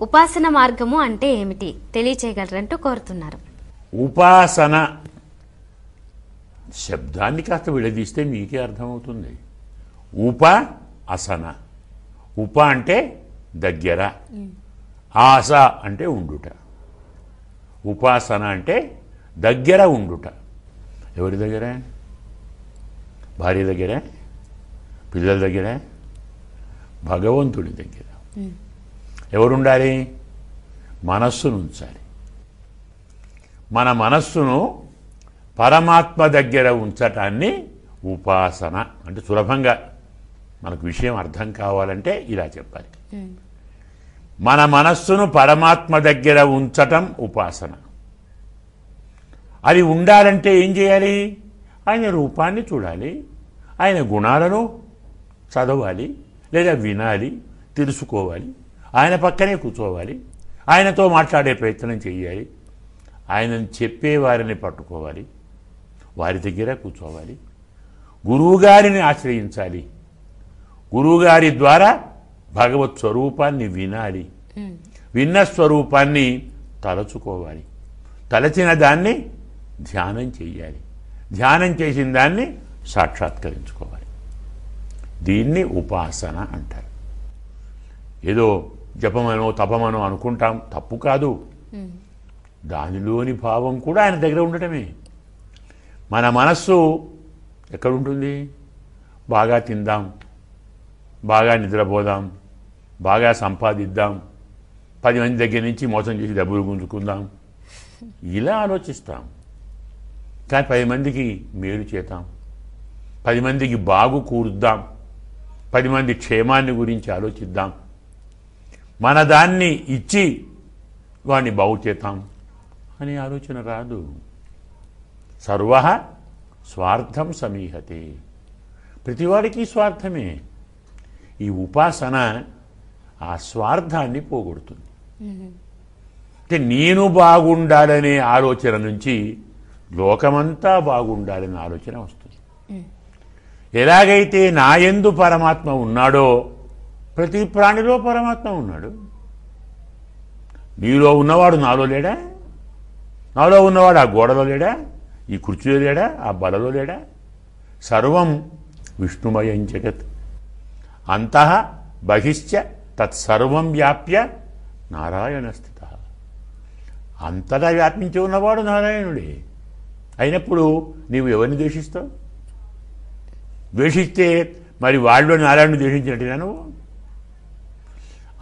ఉపాసన మార్గము అంటే ఏమిటి తెలియచేయగలరంటూ కోరుతున్నారు. ఉపాసన శబ్దాన్ని కాస్త విడదీస్తే మీకే అర్థమవుతుంది. ఉప అసన. ఉప అంటే దగ్గర, ఆస అంటే ఉండుట. ఉపాసన అంటే దగ్గర ఉండుట. ఎవరి దగ్గర? భార్య దగ్గర, పిల్లల దగ్గర, భగవంతుడి దగ్గర. ఎవరుండాలి? మనస్సును ఉంచాలి. మన మనస్సును పరమాత్మ దగ్గర ఉంచటాన్ని ఉపాసన అంటే. సులభంగా మనకు విషయం అర్థం కావాలంటే ఇలా చెప్పాలి. మన మనస్సును పరమాత్మ దగ్గర ఉంచటం ఉపాసన. అది ఉండాలంటే ఏం చేయాలి? ఆయన రూపాన్ని చూడాలి, ఆయన గుణాలను చదవాలి లేదా వినాలి, తెలుసుకోవాలి, ఆయన పక్కనే కూర్చోవాలి, ఆయనతో మాట్లాడే ప్రయత్నం చేయాలి, ఆయనను చెప్పేవారిని పట్టుకోవాలి, వారి దగ్గర కూర్చోవాలి, గురువుగారిని ఆశ్రయించాలి, గురువుగారి ద్వారా భగవత్ స్వరూపాన్ని వినాలి, విన్న స్వరూపాన్ని తలచుకోవాలి, తలచిన దాన్ని ధ్యానం చేయాలి, ధ్యానం చేసిన దాన్ని సాక్షాత్కరించుకోవాలి. దీన్ని ఉపాసన అంటారు. ఏదో జపమనో తపమనో అనుకుంటాం, తప్పు కాదు. దానిలోని భావం కూడా ఆయన దగ్గర ఉండటమే. మన మనస్సు ఎక్కడుంటుంది? బాగా తిందాం, బాగా నిద్రపోదాం, బాగా సంపాదిద్దాం, 10 మంది దగ్గర నుంచి మోసం చేసి డబ్బులు గుంజుకుందాం, ఇలా ఆలోచిస్తాం. కానీ 10 మందికి మేలు చేద్దాం, 10 మందికి బాగు కూరుద్దాం, 10 మంది క్షేమాన్ని గురించి ఆలోచిద్దాం, మన దాన్ని ఇచ్చి వాడిని బాగు చేద్దాం అనే ఆలోచన రాదు. సర్వ స్వార్థం సమీహతే. ప్రతివాడికి స్వార్థమే. ఈ ఉపాసన ఆ స్వార్థాన్ని పోగొడుతుంది. అంటే నేను బాగుండాలనే ఆలోచన నుంచి లోకమంతా బాగుండాలనే ఆలోచన వస్తుంది. ఎలాగైతే నాయందు పరమాత్మ ఉన్నాడో ప్రతి ప్రాణిలో పరమాత్మ ఉన్నాడు. నీలో ఉన్నవాడు నాలో లేడా? నాలో ఉన్నవాడు ఆ గోడలో లేడా? ఈ కుర్చీలో లేడా? ఆ బలలో లేడా? సర్వం విష్ణుమయం జగత్ అంతః బహిశ్చ తత్సర్వం వ్యాప్య నారాయణ స్థిత. అంతటా వ్యాపించి ఉన్నవాడు నారాయణుడే. అయినప్పుడు నీవు ఎవరిని ద్వేషిస్తావు? ద్వేషిస్తే మరి వాళ్ళు నారాయణుడు ద్వేషించినట్టుగా నువ్వు.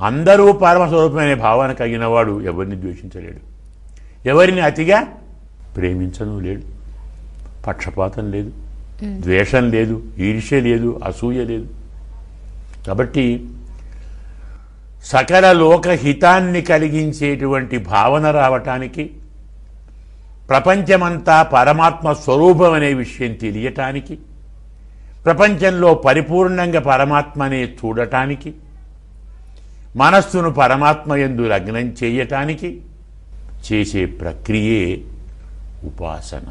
అందరూ పరమస్వరూపమైన భావన కలిగిన వాడు ఎవరిని ద్వేషించలేడు, ఎవరిని అతిగా ప్రేమించను లేడు. పక్షపాతం లేదు, ద్వేషం లేదు, ఈర్ష్య లేదు, అసూయ లేదు. కాబట్టి సకల లోకహితాన్ని కలిగించేటువంటి భావన రావటానికి, ప్రపంచమంతా పరమాత్మ స్వరూపం అనే విషయం తెలియటానికి, ప్రపంచంలో పరిపూర్ణంగా పరమాత్మనే చూడటానికి, మనస్సును పరమాత్మ యందు లగ్నం చేయటానికి చేసే ప్రక్రియే ఉపాసన.